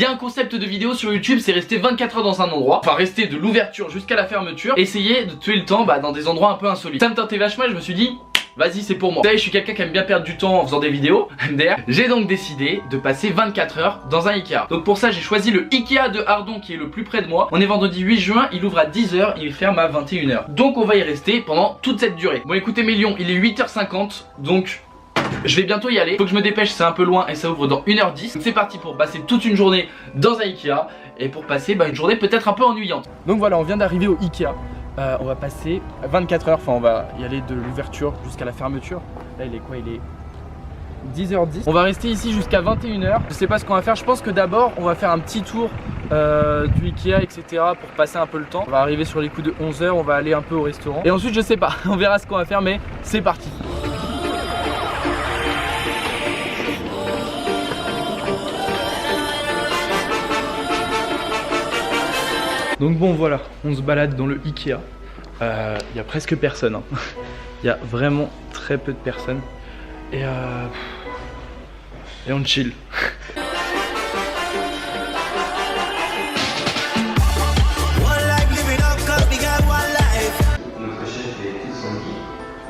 Il y a un concept de vidéo sur YouTube, c'est rester 24 heures dans un endroit, enfin rester de l'ouverture jusqu'à la fermeture, essayer de tuer le temps dans des endroits un peu insolites. Ça me tentait vachement et je me suis dit vas-y, c'est pour moi. Vous savez, je suis quelqu'un qui aime bien perdre du temps en faisant des vidéos, MDR. J'ai donc décidé de passer 24 heures dans un Ikea. Donc pour ça, j'ai choisi le Ikea de Ardon qui est le plus près de moi. On est vendredi 8 juin, il ouvre à 10 h, il ferme à 21 h. Donc on va y rester pendant toute cette durée. Bon écoutez mes lions, il est 8 h 50, donc je vais bientôt y aller. Faut que je me dépêche, c'est un peu loin et ça ouvre dans 1 h 10. C'est parti pour passer toute une journée dans un Ikea et pour passer une journée peut-être un peu ennuyante. Donc voilà, on vient d'arriver au Ikea. On va passer 24 heures, enfin on va y aller de l'ouverture jusqu'à la fermeture. Là il est quoi? Il est 10 h 10. On va rester ici jusqu'à 21 h. Je sais pas ce qu'on va faire, je pense que d'abord on va faire un petit tour du Ikea etc pour passer un peu le temps. On va arriver sur les coups de 11 h, on va aller un peu au restaurant. Et ensuite je sais pas, on verra ce qu'on va faire mais c'est parti. Donc bon voilà, on se balade dans le Ikea. Il y a presque personne. Hein. Il y a vraiment très peu de personnes. Et on chill. Notre chef est tout son lit.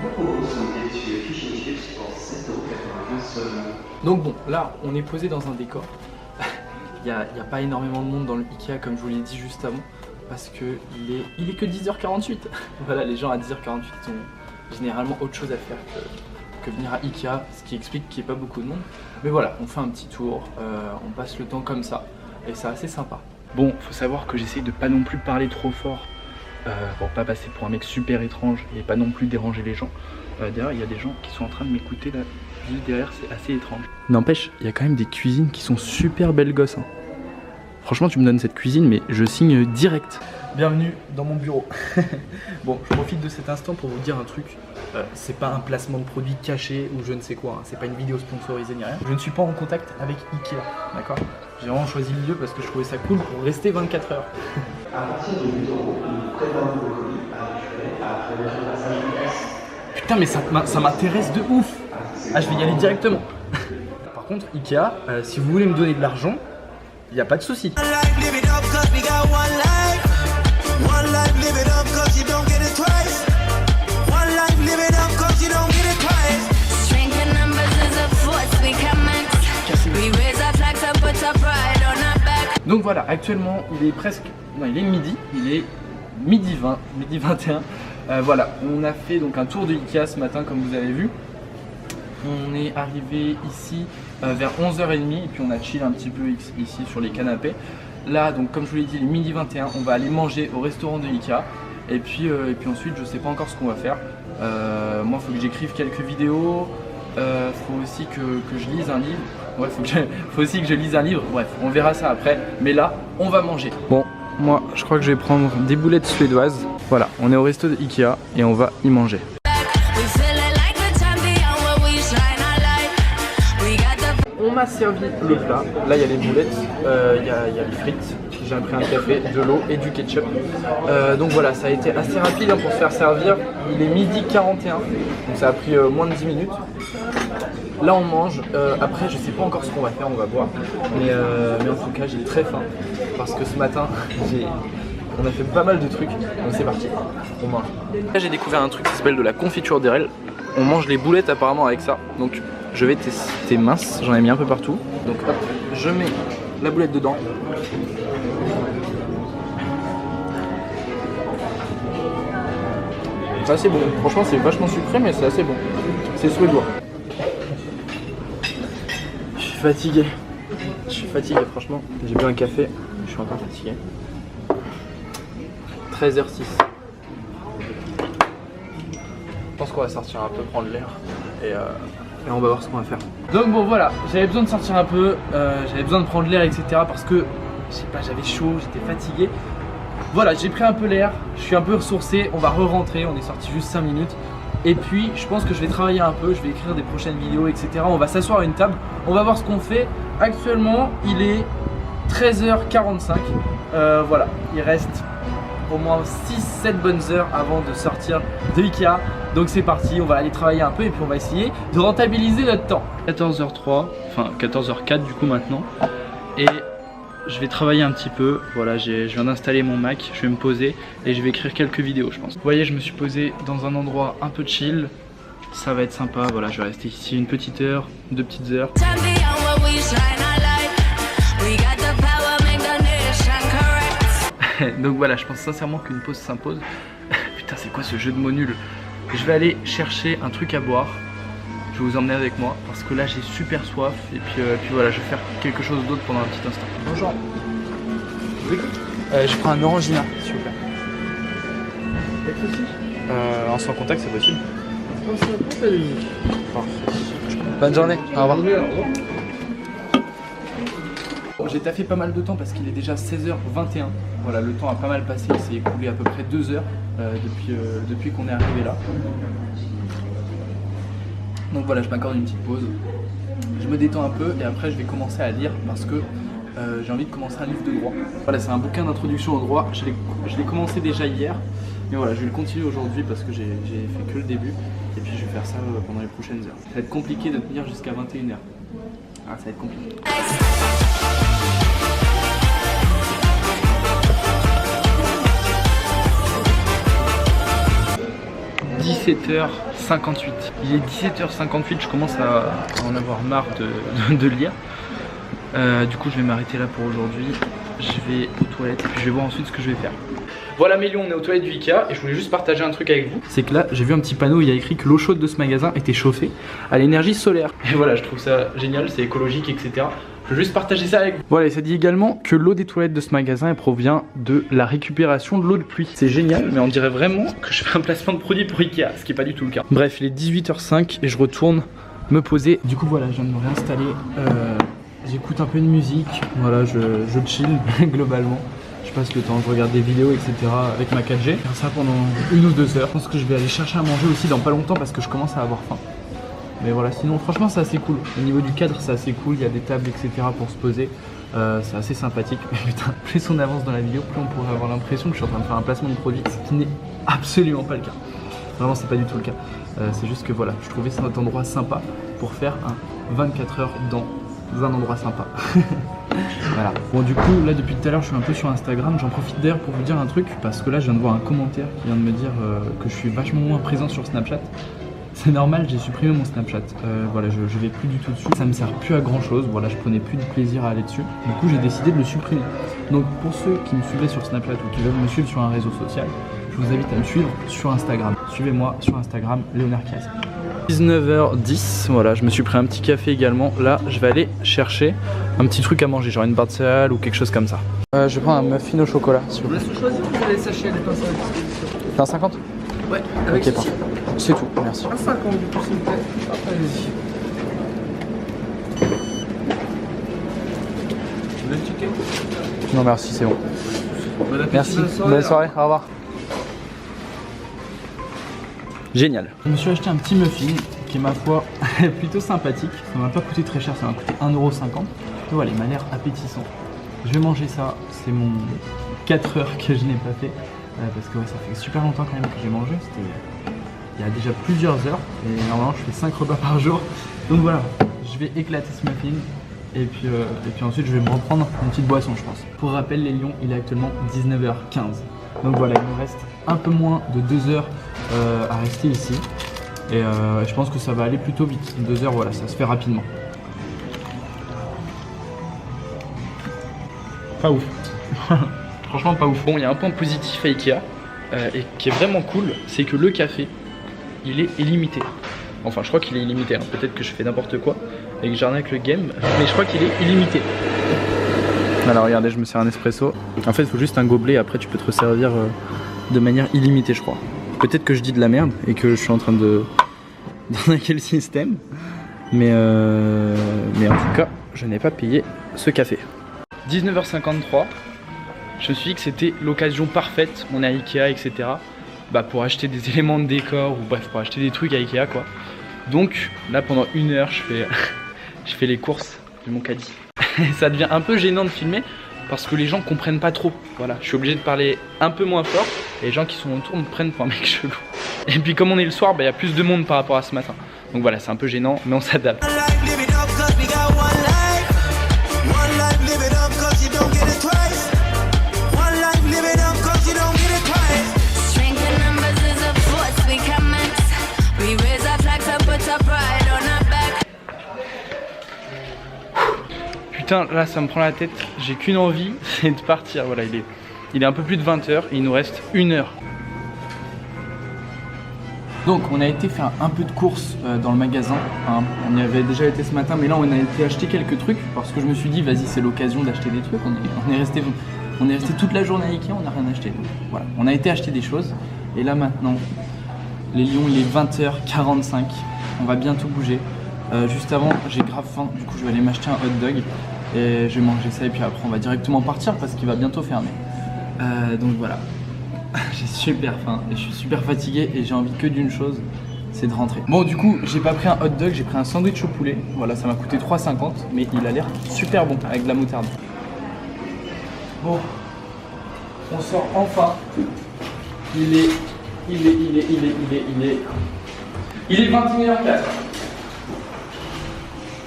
Vos propos sont délicieux fish and chips pour 7,95 € seulement. Donc bon, là on est posé dans un décor. Il n'y a pas énormément de monde dans le Ikea comme je vous l'ai dit juste avant. Parce que il est que 10 h 48. Voilà, les gens à 10 h 48 ils ont généralement autre chose à faire que venir à Ikea, ce qui explique qu'il n'y ait pas beaucoup de monde. Mais voilà, on fait un petit tour, on passe le temps comme ça et c'est assez sympa. Bon, faut savoir que j'essaye de pas non plus parler trop fort pour pas passer pour un mec super étrange et pas non plus déranger les gens. D'ailleurs, il y a des gens qui sont en train de m'écouter là, juste derrière, c'est assez étrange. N'empêche, il y a quand même des cuisines qui sont super belles gosses. Hein. Franchement, tu me donnes cette cuisine, mais je signe direct. Bienvenue dans mon bureau. Bon, je profite de cet instant pour vous dire un truc. C'est pas un placement de produit caché ou je ne sais quoi. Hein. C'est pas une vidéo sponsorisée ni rien. Je ne suis pas en contact avec Ikea, d'accord? J'ai vraiment choisi le lieu parce que je trouvais ça cool pour rester 24 heures. À partir de 8 €, nous préparons vos colis à récupérer après votre passage en caisse. Putain, mais ça m'intéresse de ouf. Ah, je vais y aller directement. Par contre, Ikea, si vous voulez me donner de l'argent, il n'y a pas de souci. Donc voilà, actuellement il est presque, non il est midi, il est midi 20, midi 21. Voilà, on a fait donc un tour de Ikea ce matin comme vous avez vu. On est arrivé ici vers 11 h 30 et puis on a chill un petit peu ici sur les canapés. Là donc comme je vous l'ai dit il est midi 21, on va aller manger au restaurant de Ikea. Et puis ensuite je sais pas encore ce qu'on va faire. Moi il faut que j'écrive quelques vidéos, faut aussi que je lise un livre. Ouais, faut aussi que je lise un livre, bref on verra ça après. Mais là on va manger. Bon moi je crois que je vais prendre des boulettes suédoises. Voilà, on est au resto de Ikea et on va y manger. On m'a servi le plat, là il y a les boulettes, il y a les frites, j'ai pris un café, de l'eau et du ketchup. Donc voilà, ça a été assez rapide pour se faire servir, il est midi 41, donc ça a pris moins de 10 minutes. Là on mange, après je sais pas encore ce qu'on va faire, on va voir, mais en tout cas j'ai très faim, parce que ce matin on a fait pas mal de trucs, donc c'est parti, on mange. Là j'ai découvert un truc qui s'appelle de la confiture d'érel, on mange les boulettes apparemment avec ça, donc je vais tester mince, j'en ai mis un peu partout. Donc hop, je mets la boulette dedans. C'est assez bon, franchement c'est vachement sucré mais c'est assez bon. C'est suédois. Je suis fatigué franchement. J'ai bu un café, je suis encore fatigué. 13 h 06. Je pense qu'on va sortir un peu prendre l'air et on va voir ce qu'on va faire. Donc bon voilà, j'avais besoin de sortir un peu, j'avais besoin de prendre l'air etc parce que je sais pas, j'avais chaud, j'étais fatigué. Voilà, j'ai pris un peu l'air, je suis un peu ressourcé, on va re-rentrer, on est sorti juste 5 minutes. Et puis je pense que je vais travailler un peu, je vais écrire des prochaines vidéos etc. On va s'asseoir à une table, on va voir ce qu'on fait. Actuellement il est 13 h 45, voilà, il reste au moins 6-7 bonnes heures avant de sortir de Ikea. Donc c'est parti, on va aller travailler un peu et puis on va essayer de rentabiliser notre temps. 14 h 03, enfin 14 h 04 du coup maintenant. Et je vais travailler un petit peu. Voilà, je viens d'installer mon Mac, je vais me poser et je vais écrire quelques vidéos je pense. Vous voyez, je me suis posé dans un endroit un peu chill. Ça va être sympa, voilà, je vais rester ici une petite heure, 2 petites heures. Donc voilà, je pense sincèrement qu'une pause s'impose. Putain, c'est quoi ce jeu de mots nul? Je vais aller chercher un truc à boire. Je vais vous emmener avec moi parce que là j'ai super soif. Et puis voilà, je vais faire quelque chose d'autre pendant un petit instant. Bonjour. Je vous écoute. Je prends un orangina, s'il vous plaît. En sans contact, c'est possible. Bonne journée, au revoir. J'ai taffé pas mal de temps parce qu'il est déjà 16h21. Voilà, le temps a pas mal passé, il s'est écoulé à peu près 2 heures depuis qu'on est arrivé là. Donc voilà, je m'accorde une petite pause. Je me détends un peu et après je vais commencer à lire parce que j'ai envie de commencer un livre de droit. Voilà, c'est un bouquin d'introduction au droit. Je l'ai commencé déjà hier. Mais voilà, je vais le continuer aujourd'hui parce que j'ai fait que le début. Et puis je vais faire ça pendant les prochaines heures. Ça va être compliqué de tenir jusqu'à 21h. Ah, ça va être compliqué. 17h58. Il est 17h58, je commence à en avoir marre de lire. Du coup, je vais m'arrêter là pour aujourd'hui. Je vais aux toilettes et puis je vais voir ensuite ce que je vais faire. Voilà Mélion, on est aux toilettes du Ikea et je voulais juste partager un truc avec vous. C'est que là, j'ai vu un petit panneau où il y a écrit que l'eau chaude de ce magasin était chauffée à l'énergie solaire. Et voilà, je trouve ça génial, c'est écologique, etc. Je veux juste partager ça avec vous. Voilà, et ça dit également que l'eau des toilettes de ce magasin elle provient de la récupération de l'eau de pluie. C'est génial, mais on dirait vraiment que je fais un placement de produit pour Ikea, ce qui n'est pas du tout le cas. Bref, il est 18h05 et je retourne me poser. Du coup, voilà, je viens de me réinstaller. J'écoute un peu de musique. Voilà, je chill globalement. Je passe le temps, je regarde des vidéos, etc. avec ma 4G. Je vais faire ça pendant 1 ou 2 heures. Je pense que je vais aller chercher à manger aussi dans pas longtemps parce que je commence à avoir faim. Mais voilà, sinon franchement c'est assez cool. Au niveau du cadre c'est assez cool, il y a des tables etc pour se poser. C'est assez sympathique. Mais putain, plus on avance dans la vidéo, plus on pourrait avoir l'impression que je suis en train de faire un placement de produit, ce qui n'est absolument pas le cas. Vraiment c'est pas du tout le cas. C'est juste que voilà, je trouvais cet endroit sympa pour faire un 24 heures dans un endroit sympa. Voilà. Bon du coup là depuis tout à l'heure je suis un peu sur Instagram. J'en profite d'ailleurs pour vous dire un truc parce que là je viens de voir un commentaire qui vient de me dire que je suis vachement moins présent sur Snapchat. C'est normal, j'ai supprimé mon Snapchat. Voilà, je vais plus du tout dessus. Ça me sert plus à grand chose. Voilà, je prenais plus de plaisir à aller dessus. Du coup, j'ai décidé de le supprimer. Donc, pour ceux qui me suivaient sur Snapchat ou qui veulent me suivre sur un réseau social, je vous invite à me suivre sur Instagram. Suivez-moi sur Instagram, Léonard Kiaz. 19h10, voilà, je me suis pris un petit café également. Là, je vais aller chercher un petit truc à manger, genre une barre de céréales ou quelque chose comme ça. Je vais prendre un muffin au chocolat, s'il vous plaît. On a choisi les sachets, les pinceaux à disposition. T'as un 50 ? Ouais, avec ok, parfait. C'est tout, merci. Un 50 du coup, s'il vous plaît. Après, allez-y. Vous voulez le ticket ? Non, merci, c'est bon. Bon appétit, Merci, bonne soirée, au revoir. Génial. Je me suis acheté un petit muffin qui est ma foi plutôt sympathique. Ça m'a pas coûté très cher, ça m'a coûté 1,50 €. Voilà, il m'a l'air appétissant. Je vais manger ça, c'est mon 4 heures que je n'ai pas fait. Parce que ouais, ça fait super longtemps quand même que j'ai mangé, c'était il y a déjà plusieurs heures et normalement je fais 5 repas par jour. Donc voilà, je vais éclater ce muffin et puis ensuite je vais me reprendre une petite boisson je pense. Pour rappel les lions, il est actuellement 19h15. Donc voilà, il me reste un peu moins de 2 heures à rester ici et je pense que ça va aller plutôt vite. 2 heures, voilà, ça se fait rapidement. Pas ouf. Franchement pas ouf. Bon, il y a un point positif à Ikea et qui est vraiment cool, c'est que le café, il est illimité. Enfin, je crois qu'il est illimité, hein. Peut-être que je fais n'importe quoi et que j'arnaque le game, mais je crois qu'il est illimité. Alors regardez, je me sers un espresso. En fait, il faut juste un gobelet, après tu peux te resservir de manière illimitée, je crois. Peut-être que je dis de la merde et que je suis en train d'arnaquer le système, mais en tout cas, je n'ai pas payé ce café. 19h53. Je me suis dit que c'était l'occasion parfaite, on est à Ikea, etc. Bah pour acheter des éléments de décor ou bref pour acheter des trucs à Ikea quoi. Donc là pendant 1 heure je fais les courses de mon caddie. Ça devient un peu gênant de filmer parce que les gens comprennent pas trop. Voilà, je suis obligé de parler un peu moins fort et les gens qui sont autour me prennent pour un mec chelou. Et puis comme on est le soir, bah, y a plus de monde par rapport à ce matin. Donc voilà, c'est un peu gênant mais on s'adapte. Putain, là ça me prend la tête. J'ai qu'une envie, c'est de partir. Voilà, il est un peu plus de 20h et il nous reste 1 heure. Donc on a été faire un peu de courses dans le magasin, hein. On y avait déjà été ce matin, mais là on a été acheter quelques trucs parce que je me suis dit vas-y c'est l'occasion d'acheter des trucs. On est resté toute la journée à Ikea, on n'a rien acheté. Donc, voilà, on a été acheter des choses et là maintenant les lions il est 20h45, on va bientôt bouger. Juste avant j'ai grave faim, du coup je vais aller m'acheter un hot dog et je vais manger ça et puis après on va directement partir parce qu'il va bientôt fermer. Donc voilà. J'ai super faim et je suis super fatigué et j'ai envie que d'une chose, c'est de rentrer. Bon du coup j'ai pas pris un hot dog, j'ai pris un sandwich au poulet. Voilà, ça m'a coûté 3,50 mais il a l'air super bon avec de la moutarde. Bon, on sort enfin. Il est 21h04.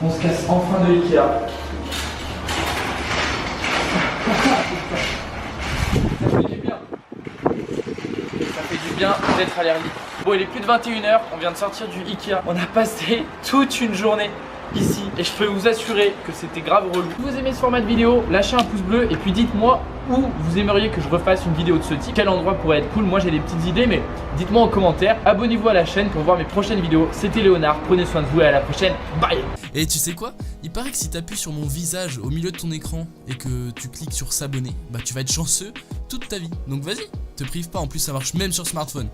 On se casse enfin de Ikea. Ça fait du bien d'être à l'air libre. Bon, il est plus de 21h, on vient de sortir du Ikea. On a passé toute une journée ici et je peux vous assurer que c'était grave relou. Si vous aimez ce format de vidéo, lâchez un pouce bleu et puis dites-moi où vous aimeriez que je refasse une vidéo de ce type. Quel endroit pourrait être cool? Moi j'ai des petites idées mais dites-moi en commentaire. Abonnez-vous à la chaîne pour voir mes prochaines vidéos. C'était Léonard, prenez soin de vous et à la prochaine. Bye. Et tu sais quoi? Il paraît que si tu appuies sur mon visage au milieu de ton écran et que tu cliques sur s'abonner, bah tu vas être chanceux toute ta vie. Donc vas-y, te prive pas, en plus ça marche même sur smartphone.